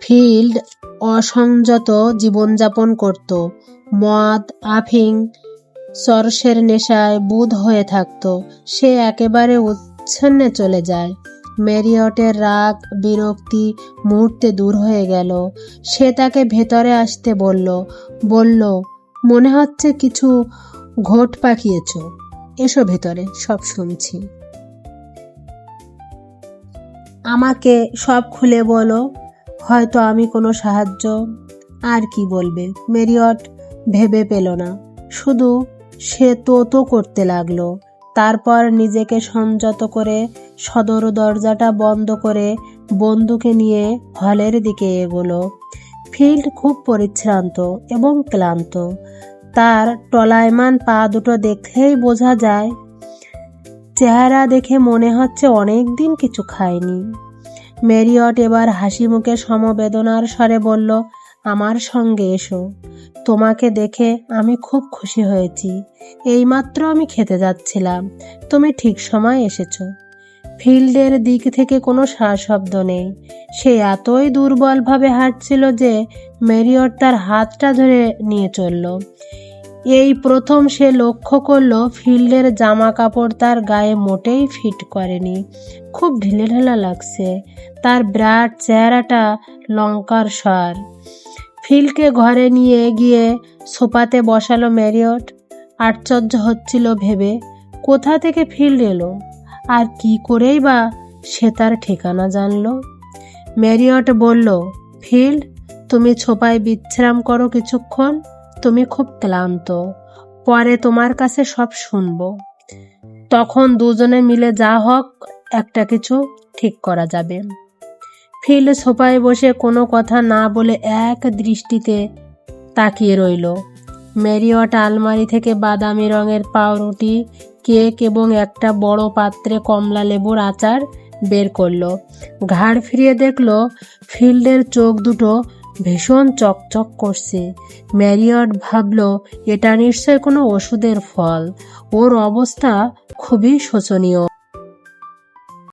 Field অসংযত জীবনযাপন করত। মদ, আফিং, চরসের নেশায় বুঁদ হয়ে থাকত। সে একেবারে উচ্ছন্নে চলে যায়। ম্যারিয়টের রাগ, বিরক্তি মুহূর্তে দূর হয়ে গেল। সে তাকে ভেতরে আসতে বলল, মনে হচ্ছে কিছু ঘোট পাকিয়েছ। এসো ভেতরে, সব শুনছি। আমাকে সব খুলে বলো। হয়তো আমি কোনো সাহায্য। আর কি বলবে? ম্যারিয়ট ভেবে পেল না, শুধু সে তো করতে লাগলো। তারপর নিজেকে সংযত করে সদর দরজাটা বন্ধ করে বন্ধুকে নিয়ে হলের দিকে এগোলো। ফিল্ড খুব পরিশ্রান্ত এবং ক্লান্ত। তার টলায়মান পা দুটো দেখলেই বোঝা যায়। চেহারা দেখে মনে হচ্ছে অনেক দিন কিছু খায়নি। ম্যারিয়ট এবার হাসি মুখে সমবেদনার স্বরে বলল, আমার সঙ্গে এসো। তোমাকে দেখে আমি খুব খুশি হয়েছি। এইমাত্র আমি খেতে যাচ্ছিলাম, তুমি ঠিক সময় এসেছো। ফিল্ডের দিক থেকে কোনো সাড়াশব্দ নেই। সে এতই দুর্বলভাবে হাঁটছিল যে ম্যারিয়ট তার হাতটা ধরে নিয়ে চলল। এই প্রথম সে লক্ষ্য করল ফিল্ডের জামা কাপড় তার গায়ে মোটেই ফিট করেনি। খুব ঢিলেঢালা লাগছে। তার বিরাট চেহারাটা লঙ্কার স্বর। ফিল্ডকে ঘরে নিয়ে গিয়ে সোফাতে বসালো ম্যারিয়ট। আশ্চর্য হচ্ছিল ভেবে, কোথা থেকে ফিল্ড এলো, আর কি করেই বা সে তার ঠিকানা জানলো। ম্যারিয়ট বলল, ফিল্ড, তুমি সোফায় বিশ্রাম করো কিছুক্ষণ। তুমি খুব ক্লান্ত। পরে তোমার কাছে সব শুনবো। তখন দুজনে মিলে যা হোক একটা কিছু ঠিক করা যাবে। ফিল্ড সোফায় বসে কোনো কথা না বলে এক দৃষ্টিতে তাকিয়ে রইল। ম্যারিয়ট আলমারি থেকে বাদামি রঙের পাউরুটি, কেক এবং একটা বড় পাত্রে কমলা লেবুর আচার বের করলো। ঘাড় ফিরিয়ে দেখলো ফিল্ডের চোখ দুটো ভীষণ চকচক করছে। ম্যারিয়ট ভাবল, এটা নিশ্চয় কোনো ওষুধের ফল। ওর অবস্থা খুবই শোচনীয়।